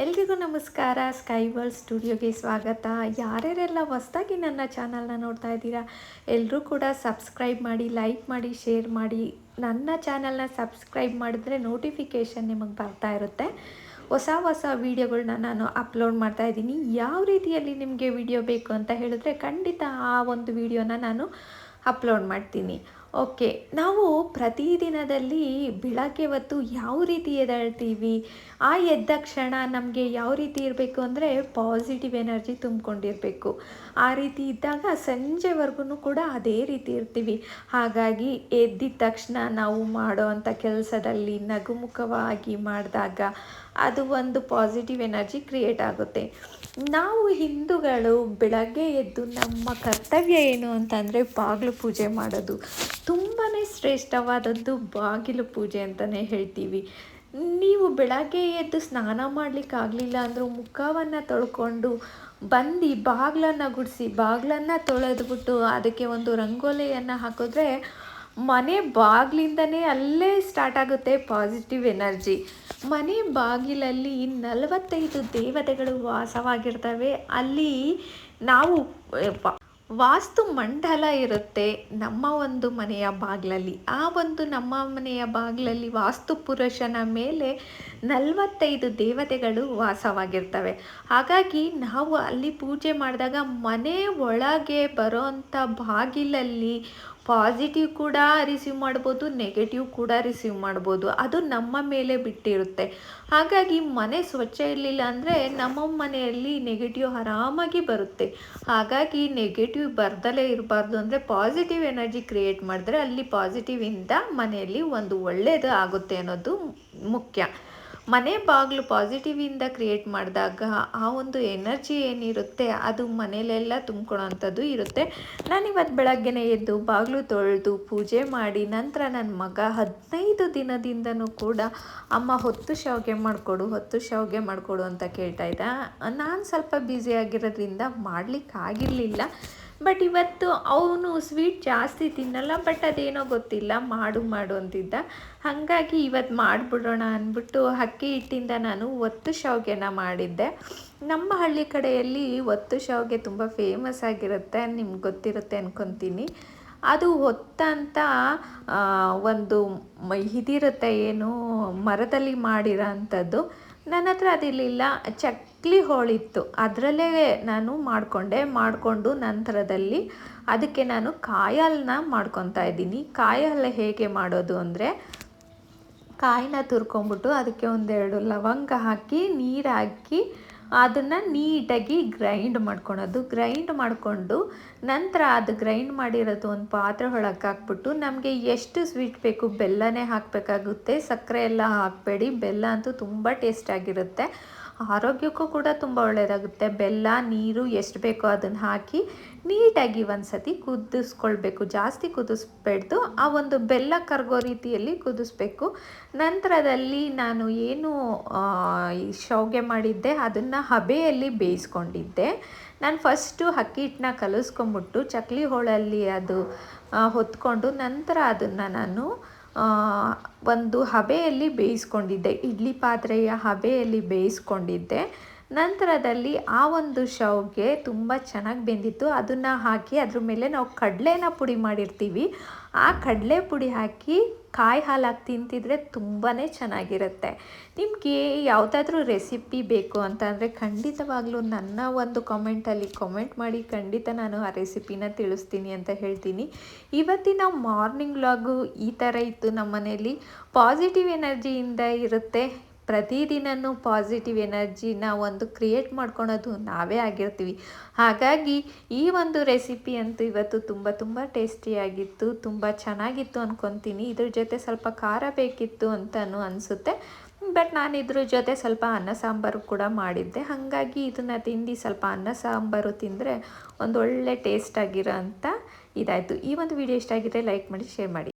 ಎಲ್ರಿಗೂ ನಮಸ್ಕಾರ. Sky world ಸ್ಟುಡಿಯೋಗೆ ಸ್ವಾಗತ. ಯಾರ್ಯಾರೆಲ್ಲ ಹೊಸದಾಗಿ ನನ್ನ ಚಾನಲ್ನ ನೋಡ್ತಾ ಇದ್ದೀರಾ ಎಲ್ಲರೂ ಕೂಡ ಸಬ್ಸ್ಕ್ರೈಬ್ ಮಾಡಿ, ಲೈಕ್ ಮಾಡಿ, ಶೇರ್ ಮಾಡಿ. ನನ್ನ ಚಾನಲ್ನ ಸಬ್ಸ್ಕ್ರೈಬ್ ಮಾಡಿದ್ರೆ ನೋಟಿಫಿಕೇಷನ್ ನಿಮಗೆ ಬರ್ತಾ ಇರುತ್ತೆ. ಹೊಸ ಹೊಸ ವೀಡಿಯೋಗಳನ್ನ ನಾನು ಅಪ್ಲೋಡ್ ಮಾಡ್ತಾ ಇದ್ದೀನಿ. ಯಾವ ರೀತಿಯಲ್ಲಿ ನಿಮಗೆ ವಿಡಿಯೋ ಬೇಕು ಅಂತ ಹೇಳಿದ್ರೆ ಖಂಡಿತ ಆ ಒಂದು ವಿಡಿಯೋನ ನಾನು ಅಪ್ಲೋಡ್ ಮಾಡ್ತೀನಿ. ಓಕೆ, ನಾವು ಪ್ರತಿದಿನದಲ್ಲಿ ಬೆಳಗ್ಗೆ ಹೊತ್ತು ಯಾವ ರೀತಿ ಎದ್ದೇಳ್ತೀವಿ, ಆ ಎದ್ದ ಕ್ಷಣ ನಮಗೆ ಯಾವ ರೀತಿ ಇರಬೇಕು ಅಂದರೆ ಪಾಸಿಟಿವ್ ಎನರ್ಜಿ ತುಂಬಿಕೊಂಡಿರಬೇಕು. ಆ ರೀತಿ ಇದ್ದಾಗ ಸಂಜೆವರೆಗೂ ಕೂಡ ಅದೇ ರೀತಿ ಇರ್ತೀವಿ. ಹಾಗಾಗಿ ಎದ್ದಿದ ತಕ್ಷಣ ನಾವು ಮಾಡೋ ಅಂಥ ಕೆಲಸದಲ್ಲಿ ನಗುಮುಖವಾಗಿ ಮಾಡಿದಾಗ ಅದು ಒಂದು ಪಾಸಿಟಿವ್ ಎನರ್ಜಿ ಕ್ರಿಯೇಟ್ ಆಗುತ್ತೆ. ನಾವು ಹಿಂದೂಗಳು ಬೆಳಗ್ಗೆ ಎದ್ದು ನಮ್ಮ ಕರ್ತವ್ಯ ಏನು ಅಂತಂದರೆ ಬಾಗಿಲು ಪೂಜೆ ಮಾಡೋದು. ತುಂಬಾ ಶ್ರೇಷ್ಠವಾದದ್ದು ಬಾಗಿಲು ಪೂಜೆ ಅಂತಲೇ ಹೇಳ್ತೀವಿ. ನೀವು ಬೆಳಗ್ಗೆ ಎದ್ದು ಸ್ನಾನ ಮಾಡಲಿಕ್ಕಾಗಲಿಲ್ಲ ಅಂದರೂ ಮುಖವನ್ನು ತೊಳ್ಕೊಂಡು ಬಂದು ಬಾಗಿಲನ್ನು ಗುಡಿಸಿ ಬಾಗಿಲನ್ನು ತೊಳೆದ್ಬಿಟ್ಟು ಅದಕ್ಕೆ ಒಂದು ರಂಗೋಲಿಯನ್ನು ಹಾಕಿದ್ರೆ ಮನೆ ಬಾಗಿಲಿಂದನೇ ಅಲ್ಲೇ ಸ್ಟಾರ್ಟ್ ಆಗುತ್ತೆ ಪಾಸಿಟಿವ್ ಎನರ್ಜಿ. ಮನೆ ಬಾಗಿಲಲ್ಲಿ 45 ದೇವತೆಗಳು ವಾಸವಾಗಿರ್ತವೆ. ಅಲ್ಲಿ ನಾವು ವಾಸ್ತು ಮಂಡಲ ಇರುತ್ತೆ ನಮ್ಮ ಒಂದು ಮನೆಯ ಬಾಗಿಲಲ್ಲಿ. ಆ ಒಂದು ನಮ್ಮ ಮನೆಯ ಬಾಗಿಲಲ್ಲಿ ವಾಸ್ತು ಪುರುಷನ ಮೇಲೆ 45 ದೇವತೆಗಳು ವಾಸವಾಗಿರ್ತವೆ. ಹಾಗಾಗಿ ನಾವು ಅಲ್ಲಿ ಪೂಜೆ ಮಾಡಿದಾಗ ಮನೆ ಒಳಗೆ ಬರೋವಂಥ ಬಾಗಿಲಲ್ಲಿ ಪಾಸಿಟಿವ್ ಕೂಡ ರಿಸೀವ್ ಮಾಡ್ಬೋದು, ನೆಗೆಟಿವ್ ಕೂಡ ರಿಸೀವ್ ಮಾಡ್ಬೋದು. ಅದು ನಮ್ಮ ಮೇಲೆ ಬಿಟ್ಟಿರುತ್ತೆ. ಹಾಗಾಗಿ ಮನೆ ಸ್ವಚ್ಛ ಇರಲಿಲ್ಲ ಅಂದರೆ ನಮ್ಮ ಮನೆಯಲ್ಲಿ ನೆಗೆಟಿವ್ ಆರಾಮಾಗಿ ಬರುತ್ತೆ. ಹಾಗಾಗಿ ನೆಗೆಟಿವ್ ಬರ್ದಲೇ ಇರಬಾರ್ದು ಅಂದರೆ ಪಾಸಿಟಿವ್ ಎನರ್ಜಿ ಕ್ರಿಯೇಟ್ ಮಾಡಿದ್ರೆ ಅಲ್ಲಿ ಪಾಸಿಟಿವಿಂದ ಮನೆಯಲ್ಲಿ ಒಂದು ಒಳ್ಳೆಯದು ಆಗುತ್ತೆ ಅನ್ನೋದು ಮುಖ್ಯ. ಮನೆ ಬಾಗಿಲು ಪಾಸಿಟಿವಿಂದ ಕ್ರಿಯೇಟ್ ಮಾಡಿದಾಗ ಆ ಒಂದು ಎನರ್ಜಿ ಏನಿರುತ್ತೆ ಅದು ಮನೆಯಲ್ಲೆಲ್ಲ ತುಂಬ್ಕೊಳ್ಳೋವಂಥದ್ದು ಇರುತ್ತೆ. ನಾನಿವತ್ತು ಬೆಳಗ್ಗೆನೇ ಎದ್ದು ಬಾಗಿಲು ತೊಳೆದು ಪೂಜೆ ಮಾಡಿ ನಂತರ ನನ್ನ ಮಗ 15 ದಿನದಿಂದನೂ ಕೂಡ ಅಮ್ಮ ಹೊತ್ತು ಶಾವಿಗೆ ಮಾಡಿಕೊಡು ಅಂತ ಕೇಳ್ತಾ ಇದ್ದ. ನಾನು ಸ್ವಲ್ಪ ಬ್ಯುಸಿಯಾಗಿರೋದ್ರಿಂದ ಮಾಡಲಿಕ್ಕಾಗಿರಲಿಲ್ಲ. ಬಟ್ ಇವತ್ತು ಅವನು ಸ್ವೀಟ್ ಜಾಸ್ತಿ ತಿನ್ನಲ್ಲ, ಬಟ್ ಅದೇನೋ ಗೊತ್ತಿಲ್ಲ ಮಾಡು ಅಂತಿದ್ದ. ಹಾಗಾಗಿ ಇವತ್ತು ಮಾಡಿಬಿಡೋಣ ಅಂದ್ಬಿಟ್ಟು ಅಕ್ಕಿ ಹಿಟ್ಟಿಂದ ನಾನು ಒತ್ತು ಶಾವಿಗೆನ ಮಾಡಿದ್ದೆ. ನಮ್ಮ ಹಳ್ಳಿ ಕಡೆಯಲ್ಲಿ ಒತ್ತು ಶಾವಿಗೆ ತುಂಬ ಫೇಮಸ್ ಆಗಿರುತ್ತೆ, ನಿಮ್ಗೆ ಗೊತ್ತಿರುತ್ತೆ ಅಂದ್ಕೊತೀನಿ. ಅದು ಹೊತ್ತಂತ ಒಂದು ಇದಿರುತ್ತೆ, ಏನು ಮರದಲ್ಲಿ ಮಾಡಿರೋ ಅಂಥದ್ದು. ನನ್ನ ಹತ್ರ ಅದಿರಲಿಲ್ಲ, ಚಕ್ಲಿ ಹೋಳಿತ್ತು, ಅದರಲ್ಲೇ ನಾನು ಮಾಡಿಕೊಂಡು ನಂತರದಲ್ಲಿ ಅದಕ್ಕೆ ನಾನು ಕಾಯಿ ಹಾಲನ್ನ ಮಾಡ್ಕೊತಾ ಇದ್ದೀನಿ. ಕಾಯಿ ಹಾಲು ಹೇಗೆ ಮಾಡೋದು ಅಂದರೆ ಕಾಯಿನ ತುರ್ಕೊಂಬಿಟ್ಟು ಅದಕ್ಕೆ 1-2 ಲವಂಗ ಹಾಕಿ ನೀರು ಹಾಕಿ ಅದನ್ನು ನೀಟಾಗಿ ಗ್ರೈಂಡ್ ಮಾಡ್ಕೊಳೋದು. ಗ್ರೈಂಡ್ ಮಾಡಿಕೊಂಡು ನಂತರ ಅದು ಗ್ರೈಂಡ್ ಮಾಡಿರೋದು ಒಂದು ಪಾತ್ರೆ ಒಳಗೆ ಹಾಕ್ಬಿಟ್ಟು ನಮಗೆ ಎಷ್ಟು ಸ್ವೀಟ್ ಬೇಕು ಬೆಲ್ಲನೇ ಹಾಕಬೇಕಾಗುತ್ತೆ. ಸಕ್ಕರೆ ಎಲ್ಲ ಹಾಕಬೇಡಿ, ಬೆಲ್ಲ ಅಂತೂ ತುಂಬ ಟೇಸ್ಟಾಗಿರುತ್ತೆ, ಆರೋಗ್ಯಕ್ಕೂ ಕೂಡ ತುಂಬ ಒಳ್ಳೆಯದಾಗುತ್ತೆ. ಬೆಲ್ಲ ನೀರು ಎಷ್ಟು ಬೇಕೋ ಅದನ್ನು ಹಾಕಿ ನೀಟಾಗಿ ಒಂದು ಸತಿ ಕುದಿಸ್ಕೊಳ್ಬೇಕು. ಜಾಸ್ತಿ ಕುದಿಸ್ಬೇಡ್ದು, ಆ ಒಂದು ಬೆಲ್ಲ ಕರಗೋ ರೀತಿಯಲ್ಲಿ ಕುದಿಸ್ಬೇಕು. ನಂತರದಲ್ಲಿ ನಾನು ಏನು ಶಾವಿಗೆ ಮಾಡಿದ್ದೆ ಅದನ್ನು ಹಬೆಯಲ್ಲಿ ಬೇಯಿಸ್ಕೊಂಡಿದ್ದೆ. ನಾನು ಫಸ್ಟು ಅಕ್ಕಿ ಹಿಟ್ಟನ್ನ ಕಲಿಸ್ಕೊಂಬಿಟ್ಟು ಚಕ್ಲಿ ಹೋಳಲ್ಲಿ ಅದು ಹೊತ್ಕೊಂಡು ನಂತರ ಅದನ್ನು ನಾನು ಒಂದು ಹಬೆಯಲ್ಲಿ ಬೇಯಿಸ್ಕೊಂಡಿದ್ದೆ. ಇಡ್ಲಿ ಪಾತ್ರೆಯ ಹಬೆಯಲ್ಲಿ ಬೇಯಿಸ್ಕೊಂಡಿದ್ದೆ. ನಂತರದಲ್ಲಿ ಆ ಒಂದು ಶಾವಿಗೆ ತುಂಬ ಚೆನ್ನಾಗಿ ಬೆಂದಿತ್ತು. ಅದನ್ನು ಹಾಕಿ ಅದ್ರ ಮೇಲೆ ನಾವು ಕಡಲೆನ ಪುಡಿ ಮಾಡಿರ್ತೀವಿ, ಆ ಕಡಲೆ ಪುಡಿ ಹಾಕಿ ಕಾಯಿ ಹಾಲು ಹಾಕಿ ತಿಂತಿದ್ರೆ ತುಂಬಾ ಚೆನ್ನಾಗಿರುತ್ತೆ. ನಿಮಗೆ ಯಾವುದಾದ್ರೂ ರೆಸಿಪಿ ಬೇಕು ಅಂತಂದರೆ ಖಂಡಿತವಾಗ್ಲೂ ನನ್ನ ಒಂದು ಕಾಮೆಂಟಲ್ಲಿ ಕಾಮೆಂಟ್ ಮಾಡಿ, ಖಂಡಿತ ನಾನು ಆ ರೆಸಿಪಿನ ತಿಳಿಸ್ತೀನಿ ಅಂತ ಹೇಳ್ತೀನಿ. ಇವತ್ತಿನ ಮಾರ್ನಿಂಗ್ ವ್ಲಾಗು ಈ ಥರ ಇತ್ತು. ನಮ್ಮ ಮನೆಯಲ್ಲಿ ಪಾಸಿಟಿವ್ ಎನರ್ಜಿಯಿಂದ ಇರುತ್ತೆ. ಪ್ರತಿದಿನವೂ ಪಾಸಿಟಿವ್ ಎನರ್ಜಿನ ಒಂದು ಕ್ರಿಯೇಟ್ ಮಾಡ್ಕೊಳೋದು ನಾವೇ ಆಗಿರ್ತೀವಿ. ಹಾಗಾಗಿ ಈ ಒಂದು ರೆಸಿಪಿ ಅಂತೂ ಇವತ್ತು ತುಂಬ ಟೇಸ್ಟಿಯಾಗಿತ್ತು, ತುಂಬ ಚೆನ್ನಾಗಿತ್ತು ಅಂದ್ಕೊತೀನಿ. ಇದ್ರ ಜೊತೆ ಸ್ವಲ್ಪ ಖಾರ ಬೇಕಿತ್ತು ಅಂತಲೂ ಅನಿಸುತ್ತೆ, ಬಟ್ ನಾನು ಇದ್ರ ಜೊತೆ ಸ್ವಲ್ಪ ಅನ್ನ ಸಾಂಬಾರು ಕೂಡ ಮಾಡಿದ್ದೆ. ಹಾಗಾಗಿ ಇದನ್ನು ತಿಂದು ಸ್ವಲ್ಪ ಅನ್ನ ಸಾಂಬಾರು ತಿಂದರೆ ಒಂದು ಒಳ್ಳೆ ಟೇಸ್ಟಾಗಿರೋ ಅಂಥ ಇದಾಯಿತು. ಈ ಒಂದು ವಿಡಿಯೋ ಇಷ್ಟ ಆಗಿದ್ರೆ ಲೈಕ್ ಮಾಡಿ, ಶೇರ್ ಮಾಡಿ.